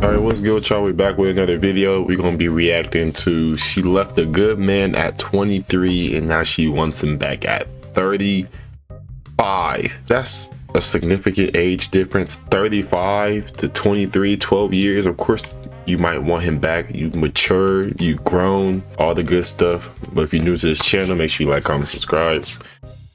All right, what's good with y'all? We're back with another video. We're gonna be reacting to she left a good man at 23 and now she wants him back at 35. That's a significant age difference. 35 to 23, 12 years. Of course, you might want him back. You matured, you grown, all the good stuff. But if you're new to this channel, make sure you like, comment, subscribe.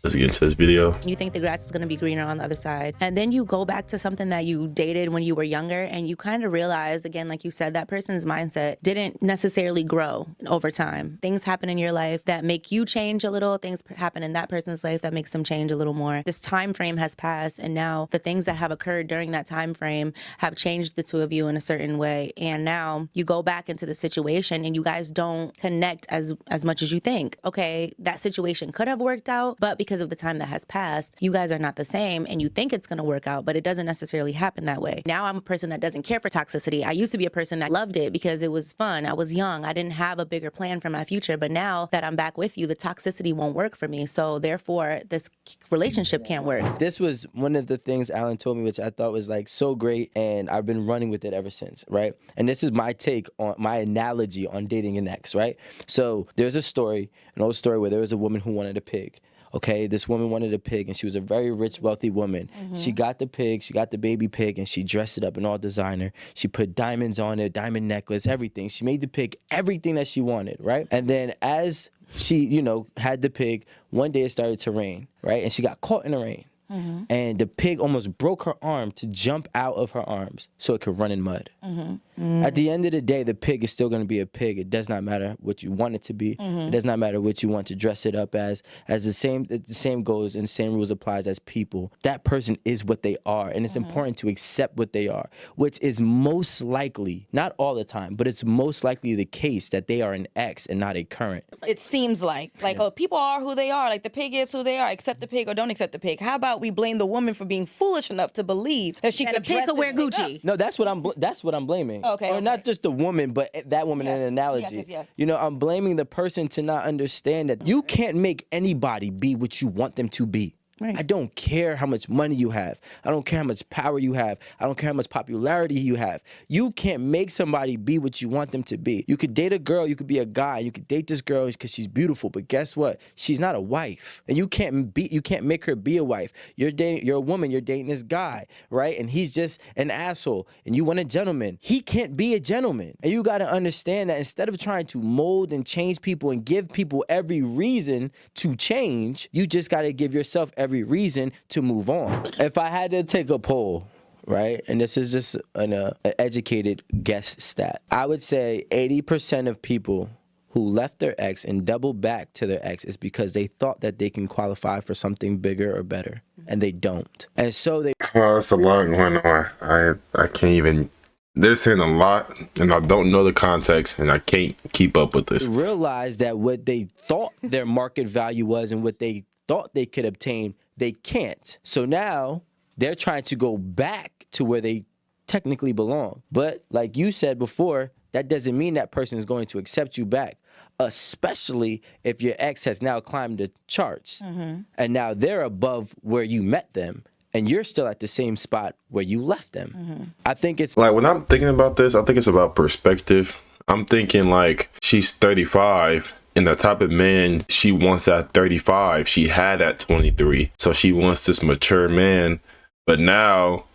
Let's get into this video. You think the grass is going to be greener on the other side. And then you go back to something that you dated when you were younger and you kind of realize, again, like you said, that person's mindset didn't necessarily grow over time. Things happen in your life that make you change a little. Things happen in that person's life that makes them change a little more. This time frame has passed, and now the things that have occurred during that time frame have changed the two of you in a certain way. And now you go back into the situation and you guys don't connect as much as you think. Okay, that situation could have worked out, but because of the time that has passed, you guys are not the same, and you think it's going to work out, but it doesn't necessarily happen that way. Now I'm a person that doesn't care for toxicity. I used to be a person that loved it because it was fun. I was young. I didn't have a bigger plan for my future, but now that I'm back with you, the toxicity won't work for me. So therefore, this relationship can't work. This was one of the things Alan told me, which I thought was like so great, and I've been running with it ever since, right? And this is my take on my analogy on dating an ex, right? So there's a story, an old story where there was a woman who wanted a pig. Okay, this woman wanted a pig, and she was a very rich, wealthy woman. She got the pig, she got the baby pig, and she dressed it up in all designer. She put diamonds on it, diamond necklace, everything. She made the pig everything that she wanted, right? And then as she, had the pig, one day it started to rain, right? And she got caught in the rain. And the pig almost broke her arm to jump out of her arms so it could run in mud. At the end of the day, the pig is still going to be a pig. It does not matter what you want it to be. It does not matter what you want to dress it up as. The same goes and the same rules applies as people. That person is what they are, and it's important to accept what they are, which is most likely, not all the time, but it's most likely the case that they are an ex and not a current. It seems like oh, people are who they are. Like the pig is who they are. Accept the pig or don't accept the pig. How about we blame the woman for being foolish enough to believe that she That could a pig could wear Gucci. No, that's what I'm blaming. Okay, Or okay. not just the woman, but that woman in an analogy. Yes. I'm blaming the person to not understand that you can't make anybody be what you want them to be. Right. I don't care how much money you have. I don't care how much power you have. I don't care how much popularity you have. You can't make somebody be what you want them to be. You could date a girl, you could be a guy, you could date this girl because she's beautiful, but guess what? She's not a wife. And you can't make her be a wife. You're a woman, you're dating this guy, right? And he's just an asshole. And you want a gentleman. He can't be a gentleman. And you gotta understand that instead of trying to mold and change people and give people every reason to change, you just gotta give yourself every reason to move on. If I had to take a poll, right, and this is just an educated guess stat, I would say 80% of people who left their ex and doubled back to their ex is because they thought that they can qualify for something bigger or better, and they don't. And so they... Oh, that's a lot going on. I can't even... They're saying a lot, and I don't know the context, and I can't keep up with this. realize that what they thought their market value was and what they thought they could obtain, they can't. So now they're trying to go back to where they technically belong. But like you said before, that doesn't mean that person is going to accept you back, especially if your ex has now climbed the charts and now they're above where you met them and you're still at the same spot where you left them. I think it's Like, when I'm thinking about this, I think it's about perspective. I'm thinking like she's 35 and the type of man she wants at 35 she had at 23, so she wants this mature man. But now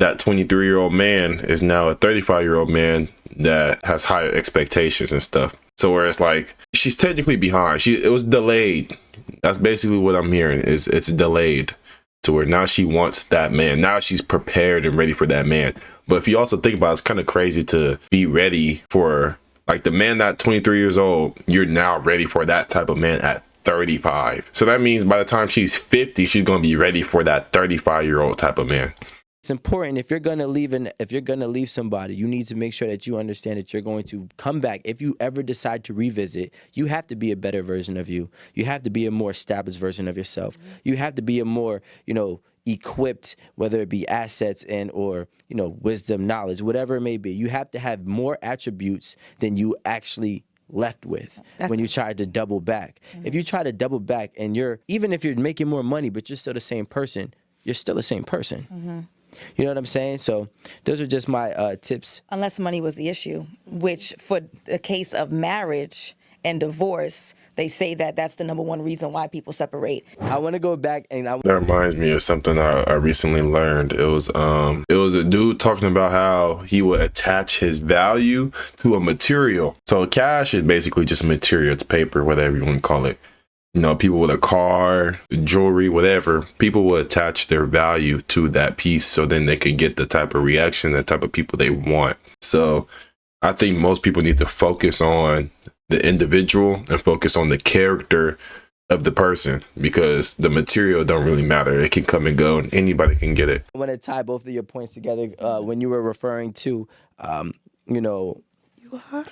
that 23-year-old man is now a 35-year-old man that has higher expectations and stuff. So where it's like she's technically behind, it was delayed. That's basically what I'm hearing, is it's delayed to where now she wants that man. Now she's prepared and ready for that man. But if you also think about it, it's kind of crazy to be ready for, like, the man that 23 years old, you're now ready for that type of man at 35. So that means by the time she's 50, she's going to be ready for that 35-year-old type of man. It's important, if you're gonna leave somebody, you need to make sure that you understand that you're going to come back. If you ever decide to revisit, you have to be a better version of you. You have to be a more established version of yourself. You have to be a more, equipped, whether it be assets and or wisdom, knowledge, whatever it may be. You have to have more attributes than you actually left with when you try to double back. If you try to double back and even if you're making more money but you're still the same person, you're still the same person. You know what I'm saying? So those are just my tips. Unless money was the issue, which for the case of marriage and divorce, they say that that's the number one reason why people separate. I want to go back and That reminds me of something I recently learned. It was a dude talking about how he would attach his value to a material. So cash is basically just a material. It's paper, whatever you want to call it. You know, people with a car, jewelry, whatever, people will attach their value to that piece so then they can get the type of reaction, the type of people they want. So I think most people need to focus on the individual and focus on the character of the person, because the material don't really matter. It can come and go and anybody can get it. I want to tie both of your points together when you were referring to, you know,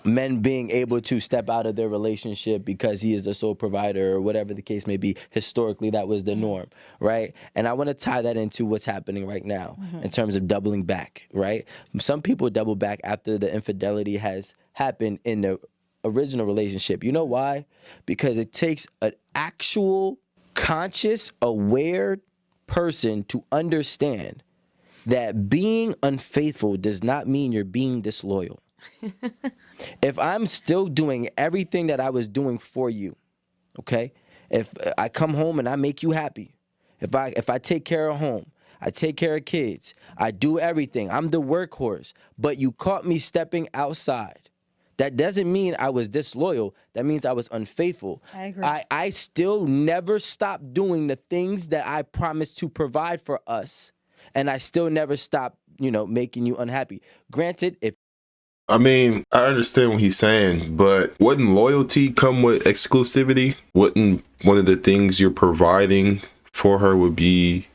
men being able to step out of their relationship because he is the sole provider or whatever the case may be. Historically, that was the norm, right? And I want to tie that into what's happening right now in terms of doubling back, right? Some people double back after the infidelity has happened in the original relationship. You know why? Because it takes an actual conscious, aware person to understand that being unfaithful does not mean you're being disloyal. If I'm still doing everything that I was doing for you, okay? If I come home and I make you happy, if I take care of home, I take care of kids, I do everything, I'm the workhorse, but you caught me stepping outside, that doesn't mean I was disloyal. That means I was unfaithful. I agree. I still never stopped doing the things that I promised to provide for us, and I still never stopped, you know, making you unhappy. Granted, if I mean, I understand what he's saying, but wouldn't loyalty come with exclusivity? Wouldn't one of the things you're providing for her would be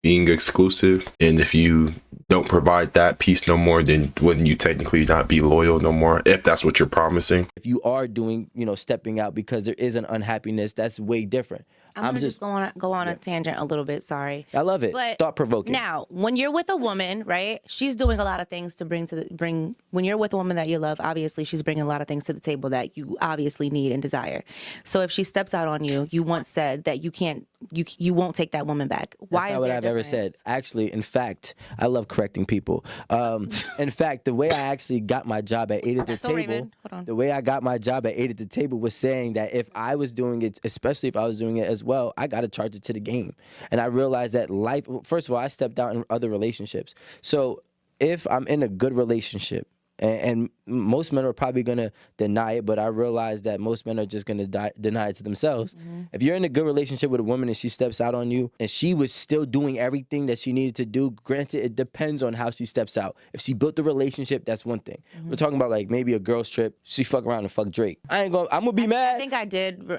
being exclusive? And if you don't provide that piece no more, then wouldn't you technically not be loyal no more, if that's what you're promising? if you are doing, you know, stepping out because there is an unhappiness, that's way different. I'm gonna just go on a tangent a little bit. Sorry. I love it. But Thought provoking. Now, when you're with a woman, right? She's doing a lot of things to bring. When you're with a woman that you love, obviously she's bringing a lot of things to the table that you obviously need and desire. So if she steps out on you, you once said that you won't take that woman back. Why That's is not what there a I've ever difference? said. Actually, in fact, I love correcting people. In fact, the way I actually got my job at 8 at the So, table, Raven, hold on. the way I got my job at 8 at the table was saying that if I was doing it, especially if I was doing it as well, I got to charge it to the game. And I realized that life, first of all, I stepped out in other relationships. So if I'm in a good relationship, and most men are probably going to deny it, but I realize that most men are just going to deny it to themselves. If you're in a good relationship with a woman and she steps out on you and she was still doing everything that she needed to do, granted, it depends on how she steps out. If she built the relationship, that's one thing. We're talking about like maybe a girl's trip, she fuck around and fuck Drake. I'm going to be mad. I think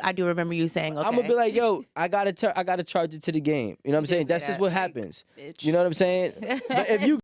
I do remember you saying, okay. I'm gonna be like, yo, I gotta charge it to the game. You know what I'm saying? say That's just that, what like, happens. bitch. You know what I'm saying? But if you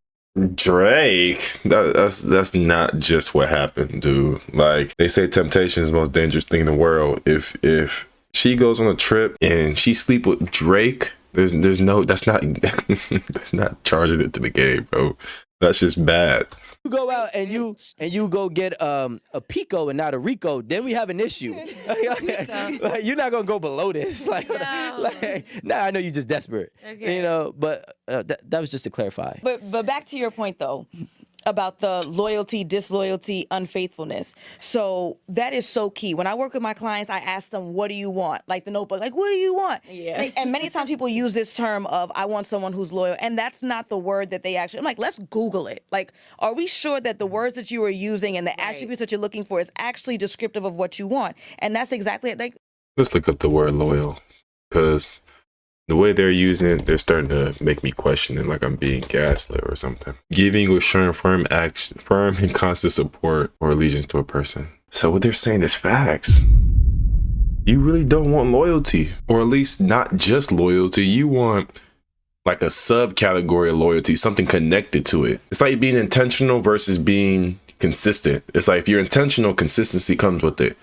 Drake, that's not just what happened, dude. Like they say, temptation is the most dangerous thing in the world. If she goes on a trip and she sleep with Drake, there's no, that's not that's not charging it to the game, bro. That's just bad. go out and you go get a Pico and not a Rico, then we have an issue. Like, you're not gonna go below this. Like, nah, I know you're just desperate. Okay. You know, but that was just to clarify. But back to your point though, about the loyalty, disloyalty, unfaithfulness. So that is so key. When I work with my clients, I ask them, what do you want? Like the notebook, like, what do you want? Yeah. And many times people use this term of, I want someone who's loyal. And that's not the word that they actually, I'm like, let's Google it. Like, are we sure that the words that you are using and the attributes that you're looking for is actually descriptive of what you want? And that's exactly it. Like, Let's look up the word loyal, because the way they're using it, they're starting to make me question it, like I'm being gaslit or something. Giving or showing firm and constant support or allegiance to a person. So what they're saying is facts. You really don't want loyalty, or at least not just loyalty. You want like a subcategory of loyalty, something connected to it. It's like being intentional versus being consistent. It's like if you're intentional, consistency comes with it,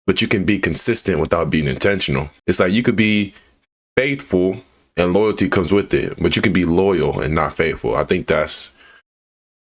but you can be consistent without being intentional. It's like you could be faithful and loyalty comes with it, but you can be loyal and not faithful. I think that's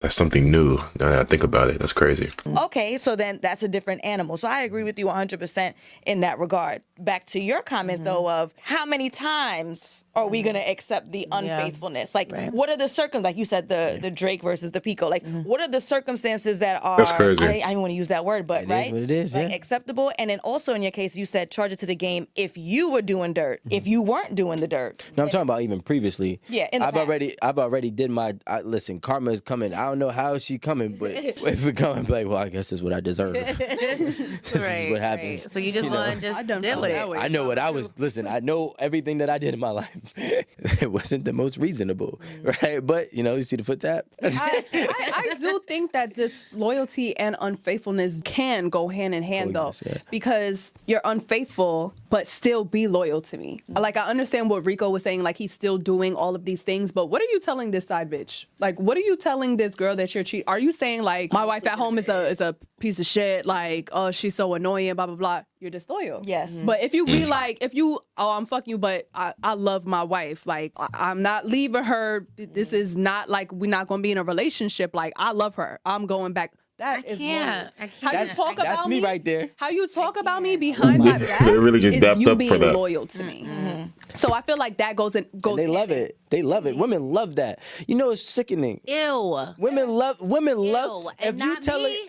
That's something new. Now that I think about it, that's crazy. Okay, so then that's a different animal. So I agree with you 100% in that regard. Back to your comment, though, of how many times are we going to accept the unfaithfulness? Like, what are the circumstances? Like you said, the Drake versus the Pico. Like, what are the circumstances that are... That's crazy. I didn't want to use that word, but, right? Is what it is, like, yeah. acceptable. And then also in your case, you said charge it to the game if you were doing dirt, if you weren't doing the dirt. No, I'm talking about even previously. Yeah, in the past. I've already did my. Listen, karma is coming. I don't know how she coming, but if it coming, like, well, I guess this is what I deserve. This is what happens. Right. So you just want to just deal with it. I know what I was. Listen, I know everything that I did in my life. It wasn't the most reasonable, right? But you see the foot tap. I do think that disloyalty and unfaithfulness can go hand in hand, though, because you're unfaithful but still be loyal to me. Like, I understand what Rico was saying, like he's still doing all of these things, but what are you telling this side bitch? Like, what are you telling this girl that you're cheating? Are you saying like my wife at home is a piece of shit? Like, oh, she's so annoying, blah blah blah. You're disloyal. Yes. But if you be like, I'm fucking you, but I love my wife. Like, I'm not leaving her. This is not like we're not gonna be in a relationship. Like, I love her. I'm going back. That is loyal. How you talk about That's me right there. How you talk about me behind my back They really just is dapped you up being for that. loyal to me. So I feel like that goes. And they love it. They love it. Women love that. It's sickening. Ew. Women love. And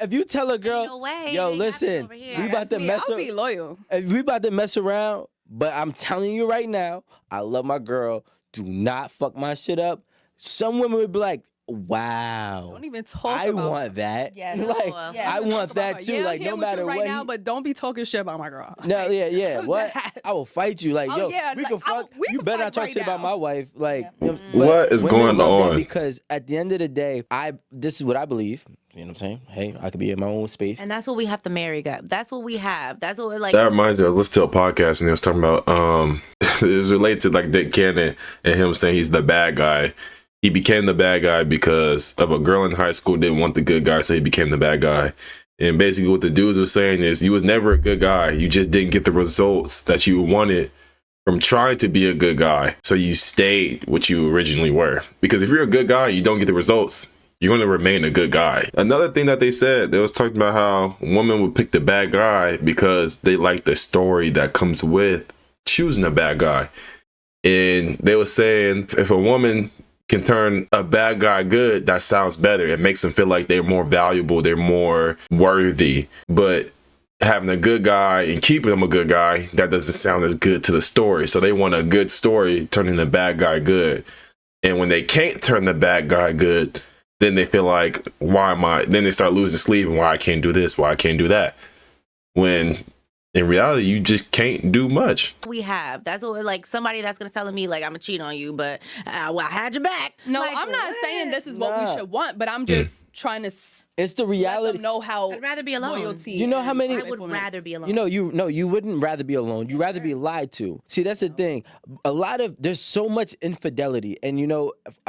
If you tell a girl, no way. yo, They listen, over here. we about to mess I'll be loyal. If we about to mess around, but I'm telling you right now, I love my girl. Do not fuck my shit up. Some women would be like, wow. Don't even talk I about want that. Yes. Like, Yes. I want that too. Yeah, like, I'm here no with matter you right what. now, but don't be talking shit about my girl. No, yeah. What? I will fight you. Like, yo, yeah, we like, can fuck. we You can better fight not talk right shit about now. my wife. Like, but What is women going love that on? because at the end of the day, this is what I believe. You know what I'm saying? Hey, I could be in my own space. And that's what we have to marry, guys. That's what we have. That's what we're like. That reminds me, I was listening to a podcast and they was talking about it was related to like Dick Cannon and him saying he's the bad guy. He became the bad guy because of a girl in high school didn't want the good guy, so he became the bad guy. And basically what the dudes were saying is you was never a good guy. You just didn't get the results that you wanted from trying to be a good guy. So you stayed what you originally were. Because if you're a good guy, you don't get the results, you're going to remain a good guy. Another thing that they said, they was talking about how women would pick the bad guy because they like the story that comes with choosing a bad guy. And they were saying if a woman can turn a bad guy good, that sounds better. It makes them feel like they're more valuable, they're more worthy. But having a good guy and keeping them a good guy, that doesn't sound as good to the story. So they want a good story turning the bad guy good. And when they can't turn the bad guy good, then they feel like, then they start losing sleep and why I can't do this, why I can't do that. When in reality, you just can't do much. We have. That's what we're like. Somebody that's gonna tell me like I'm gonna cheat on you, but I had your back. No, Like, I'm not saying this is what Nah. we should want, but I'm just trying to It's the let reality. them know how I'd rather be alone. loyalty. You know how many- I would rather be alone. You wouldn't rather be alone. You'd rather be lied to. See, that's the thing. There's so much infidelity. And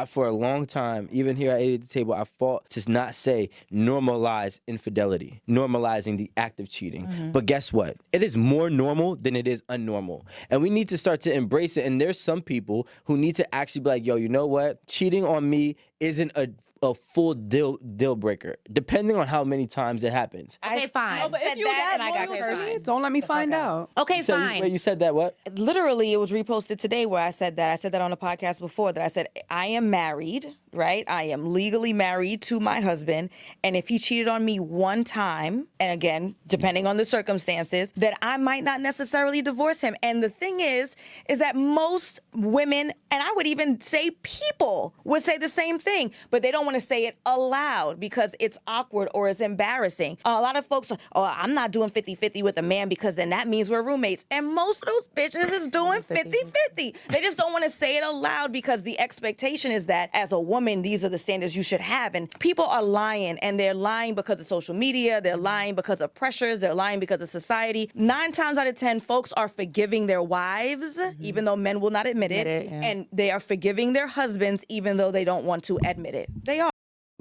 for a long time, even here at 80 at the table, I fought to not say normalize infidelity, normalizing the act of cheating. But guess what? It is more normal than it is unnormal. And we need to start to embrace it. And there's some people who need to actually be like, yo, you know what? Cheating on me isn't a full deal breaker, depending on how many times it happens. Okay, fine. No, but if said you that that and I got loyal to me, cursed. don't let me find out. Okay, So fine. you said that what? Literally, it was reposted today where I said that. I said that on a podcast before that I said, I am married, right? I am legally married to my husband. And if he cheated on me one time, and again, depending on the circumstances, that I might not necessarily divorce him. And the thing is that most women, and I would even say people, would say the same thing, but they don't want to say it aloud because it's awkward or it's embarrassing. A lot of folks, I'm not doing 50-50 with a man because then that means we're roommates. And most of those bitches is doing 50-50. They just don't want to say it aloud because the expectation is that as a woman, these are the standards you should have. And people are lying, and they're lying because of social media. They're lying because of pressures. They're lying because of society. 9 times out of 10, folks are forgiving their wives, even though men will not admit it. Yeah. And they are forgiving their husbands, even though they don't want to admit it. They are.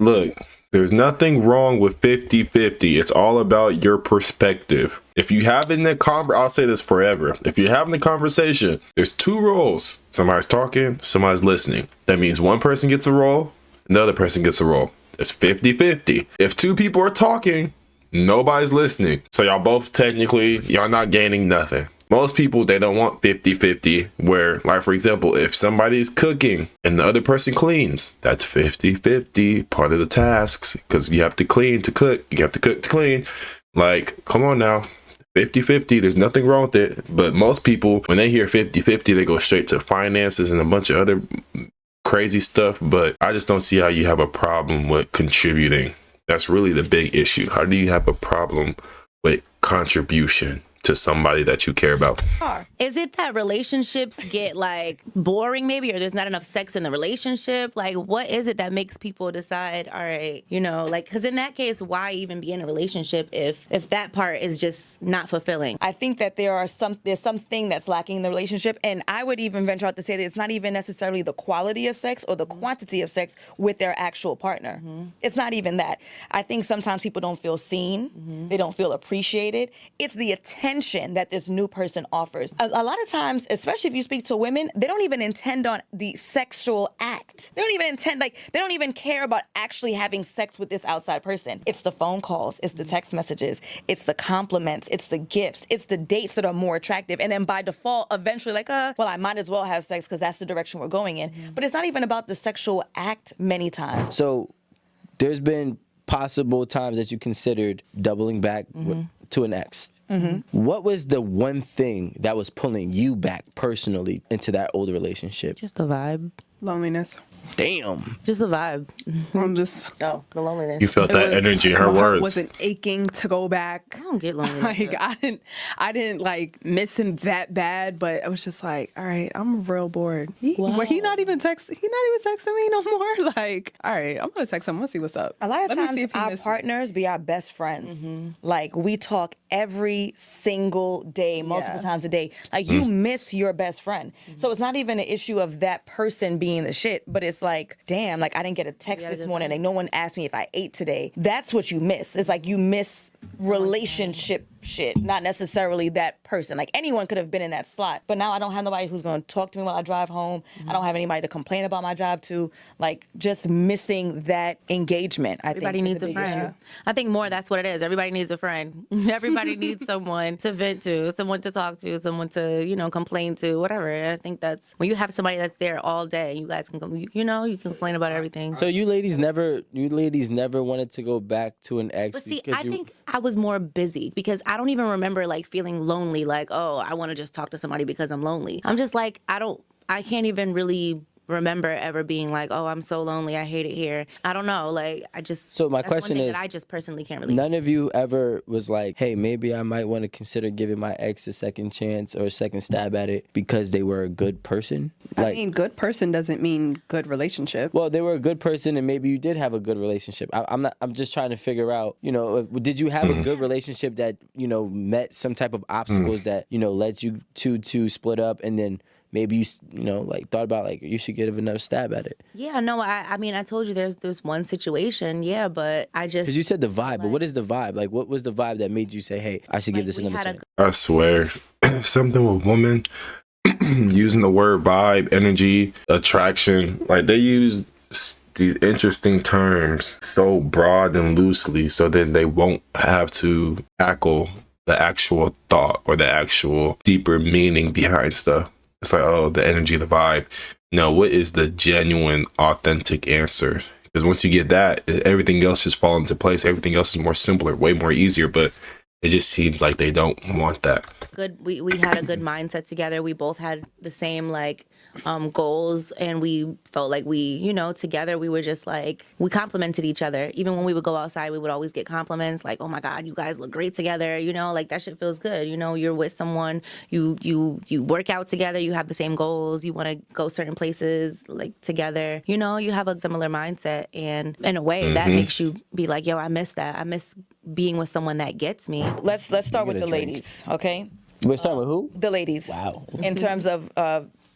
Look, there's nothing wrong with 50-50. It's all about your perspective. If you having a I'll say this forever. If you're having a conversation, there's 2 roles. Somebody's talking, somebody's listening. That means one person gets a role, another person gets a role. It's 50-50. If two people are talking, nobody's listening. So y'all both technically, y'all not gaining nothing. Most people, they don't want 50-50 where, like, for example, if somebody's cooking and the other person cleans, that's 50-50, part of the tasks, because you have to clean to cook, you have to cook to clean. Like, come on now. 50-50, there's nothing wrong with it. But most people, when they hear 50-50, they go straight to finances and a bunch of other crazy stuff. But I just don't see how you have a problem with contributing. That's really the big issue. How do you have a problem with contribution to somebody that you care about? Is it that relationships get like boring maybe, or there's not enough sex in the relationship? Like, what is it that makes people decide, all right, you know, like, because in that case, why even be in a relationship if that part is just not fulfilling? I think that there's something that's lacking in the relationship, and I would even venture out to say that it's not even necessarily the quality of sex or the quantity of sex with their actual partner. It's not even that. I think sometimes people don't feel seen, they don't feel appreciated. It's the attention that this new person offers. A lot of times, especially if you speak to women, they don't even intend on the sexual act. They don't even intend, like, they don't even care about actually having sex with this outside person. It's the phone calls, it's the text messages, it's the compliments, it's the gifts, it's the dates that are more attractive. And then by default, eventually, like, well, I might as well have sex because that's the direction we're going in. But it's not even about the sexual act many times. So there's been possible times that you considered doubling back to an ex. What was the one thing that was pulling you back personally into that old relationship? Just the vibe. Loneliness. Damn. Just the vibe. I'm just. So, the loneliness. You felt that energy in her my heart words. wasn't aching to go back. I don't get loneliness. Like, I didn't like miss him that bad, but I was just like, all right, I'm real bored. He not even texting me no more. Like, all right, I'm gonna text him. Let's see what's up. A lot of Let me see times if he our missed me. partners be our best friends. Like, we talk every single day, multiple times a day. Like, you miss your best friend. So it's not even an issue of that person being the shit, but it's like, damn, like, I didn't get a text this morning. Like, no one asked me if I ate today. That's what you miss. It's like you miss relationship shit, not necessarily that person. Like, anyone could have been in that slot, but now I don't have nobody who's going to talk to me while I drive home. I don't have anybody to complain about my job to. Like, just missing that engagement. Everybody needs a friend. I think more that's what it is. Everybody needs a friend. Everybody needs someone to vent to, someone to talk to, someone to, you know, complain to, whatever. And I think that's when you have somebody that's there all day, you guys can, you know, you can complain about everything. So you ladies never wanted to go back to an ex? But see, I think I was more busy because I don't even remember like feeling lonely, like, oh, I want to just talk to somebody because I'm lonely. I'm just like, I can't even really remember ever being like, oh, I'm so lonely, I hate it here. I don't know, like, I just. So my that's question one thing is, that I just personally can't really. none of you ever was like, hey, maybe I might want to consider giving my ex a second chance or a second stab at it because they were a good person? I mean, good person doesn't mean good relationship. Well, they were a good person, and maybe you did have a good relationship. I'm just trying to figure out, you know, did you have a good relationship that, you know, met some type of obstacles that, you know, led you to split up, and then maybe you know, like, thought about, like, you should give another stab at it? Yeah, no, I mean, I told you there's one situation, yeah, but I just. Because you said the vibe, but what is the vibe? Like, what was the vibe that made you say, hey, I should give this another chance? I swear, something with women using the word vibe, energy, attraction, like, they use these interesting terms so broad and loosely, so then they won't have to tackle the actual thought or the actual deeper meaning behind stuff. It's like, oh, the energy, the vibe. No, what is the genuine, authentic answer? Because once you get that, everything else just falls into place. Everything else is more simpler, way more easier, but it just seems like they don't want that. Good. We had a good mindset together. We both had the same like goals, and we felt like we, you know, together we were just like, we complimented each other. Even when we would go outside, we would always get compliments like, oh my God, you guys look great together. You know, like, that shit feels good. You know, you're with someone, you work out together, you have the same goals, you want to go certain places like together. You know, you have a similar mindset, and in a way that makes you be like, yo, I miss that. I miss being with someone that gets me. Let's start with the ladies, okay? We're starting with who? The ladies. Wow. In terms of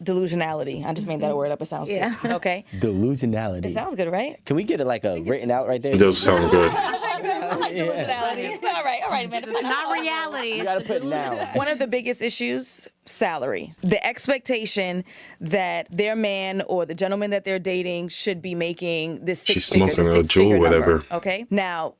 delusionality. I just made that word up. It sounds good. Okay. Delusionality. It sounds good, right? Can we get it like a written out right there? It does sound good. Delusionality. All right, man. It's not reality. You gotta put now. One of the biggest issues, salary. The expectation that their man or the gentleman that they're dating should be making this She's six-figure, smoking the a jewel, six-figure whatever. number, okay? Now,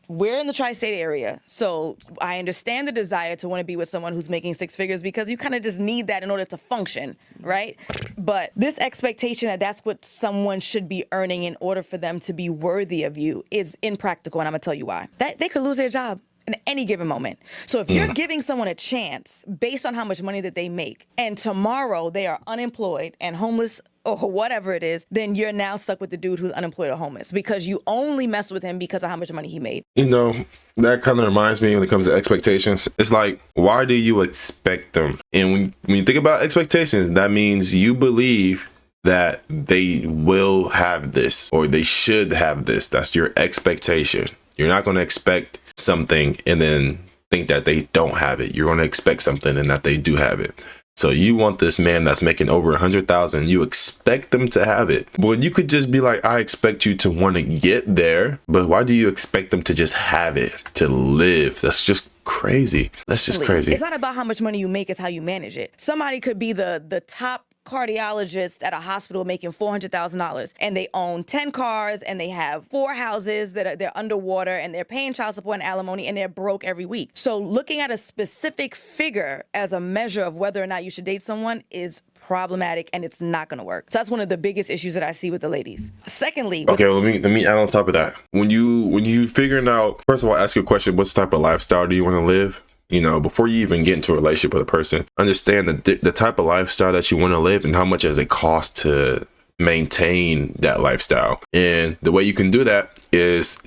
we're in the tri-state area, so I understand the desire to want to be with someone who's making six figures because you kind of just need that in order to function, right? But this expectation that that's what someone should be earning in order for them to be worthy of you is impractical, and I'm gonna tell you why. That they could lose their job in any given moment. So if you're giving someone a chance based on how much money that they make, and tomorrow they are unemployed and homeless or whatever it is, then you're now stuck with the dude who's unemployed or homeless because you only messed with him because of how much money he made. You know, that kind of reminds me when it comes to expectations. It's like, why do you expect them? And when you think about expectations, that means you believe that they will have this or they should have this. That's your expectation. You're not going to expect something and then think that they don't have it. You're going to expect something and that they do have it. So you want this man that's making over 100,000. You expect them to have it. Well, you could just be like, I expect you to want to get there, but why do you expect them to just have it, to live? That's just crazy. That's just crazy. It's not about how much money you make, it's how you manage it. Somebody could be the top cardiologist at a hospital making $400,000 and they own 10 cars and they have 4 houses that they're underwater and they're paying child support and alimony and they're broke every week. So looking at a specific figure as a measure of whether or not you should date someone is problematic and it's not going to work. So that's one of the biggest issues that I see with the ladies. Secondly, okay, let me add on top of that. When you figuring out, first of all, ask your question, what type of lifestyle do you want to live? You know, before you even get into a relationship with a person, understand the type of lifestyle that you want to live and how much does it cost to maintain that lifestyle. And the way you can do that is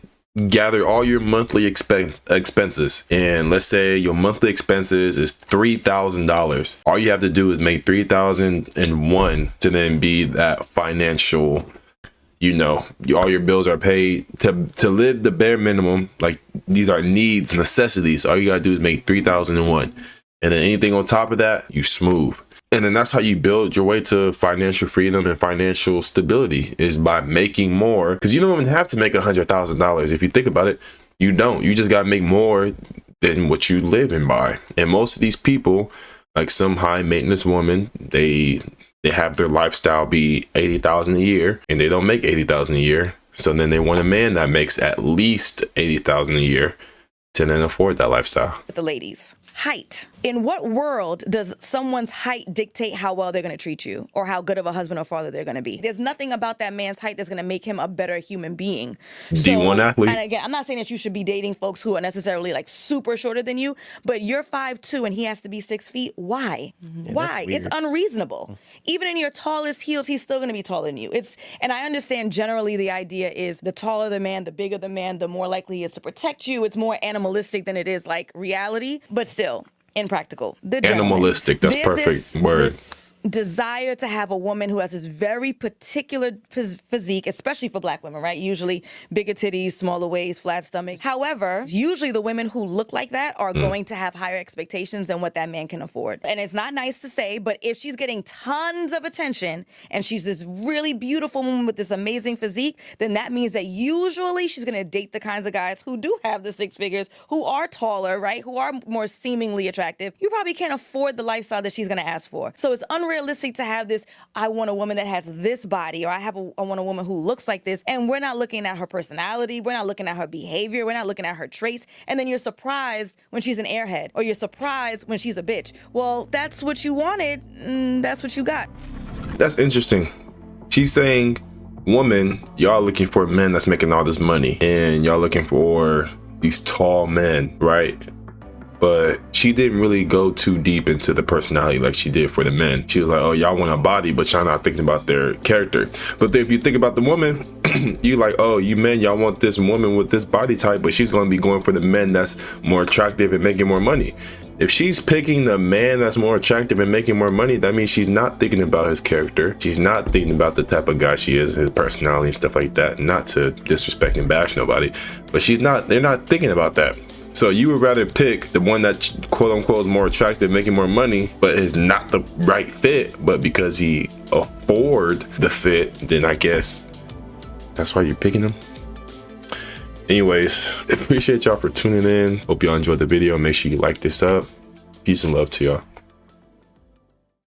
gather all your monthly expenses. And let's say your monthly expenses is $3,000. All you have to do is make $3,001 to then be that financial, you know, all your bills are paid to live the bare minimum. Like, these are needs, necessities. All you gotta do is make 3,001, and then anything on top of that, you smooth. And then that's how you build your way to financial freedom and financial stability, is by making more. Because you don't even have to make $100,000. If you think about it, you don't. You just gotta make more than what you live in by. And most of these people, like some high maintenance woman, they have their lifestyle be $80,000 a year, and they don't make $80,000 a year. So then they want a man that makes at least $80,000 a year to then afford that lifestyle. With the ladies. Height. In what world does someone's height dictate how well they're going to treat you or how good of a husband or father they're going to be? There's nothing about that man's height that's going to make him a better human being. D1 athlete. And again, I'm not saying that you should be dating folks who are necessarily like super shorter than you, but you're 5'2" and he has to be 6 feet. Why? Why? It's unreasonable. Even in your tallest heels, he's still going to be taller than you. And I understand generally the idea is the taller the man, the bigger the man, the more likely he is to protect you. It's more animalistic than it is like reality, but still impractical. Animalistic, that's perfect word. This desire to have a woman who has this very particular physique, especially for black women, right? Usually bigger titties, smaller waist, flat stomach. However, usually the women who look like that are going to have higher expectations than what that man can afford. And it's not nice to say, but if she's getting tons of attention and she's this really beautiful woman with this amazing physique, then that means that usually she's going to date the kinds of guys who do have the 6 figures, who are taller, right? Who are more seemingly attractive. You probably can't afford the lifestyle that she's going to ask for. So it's unrealistic to have this, I want a woman that has this body, or I want a woman who looks like this, and we're not looking at her personality, we're not looking at her behavior, we're not looking at her traits, and then you're surprised when she's an airhead, or you're surprised when she's a bitch. Well, that's what you wanted, that's what you got. That's interesting. She's saying, woman, y'all looking for men that's making all this money, and y'all looking for these tall men, right? But she didn't really go too deep into the personality like she did for the men. She was like, oh, y'all want a body, but y'all not thinking about their character. But then if you think about the woman, you like, oh, you men, y'all want this woman with this body type, but she's going to be going for the men that's more attractive and making more money. If she's picking the man that's more attractive and making more money, that means she's not thinking about his character. She's not thinking about the type of guy she is, his personality and stuff like that. Not to disrespect and bash nobody, but they're not thinking about that. So you would rather pick the one that quote unquote is more attractive, making more money, but is not the right fit, but because he afford the fit, then I guess that's why you're picking him. Anyways, appreciate y'all for tuning in. Hope y'all enjoyed the video. Make sure you like this up. Peace and love to y'all.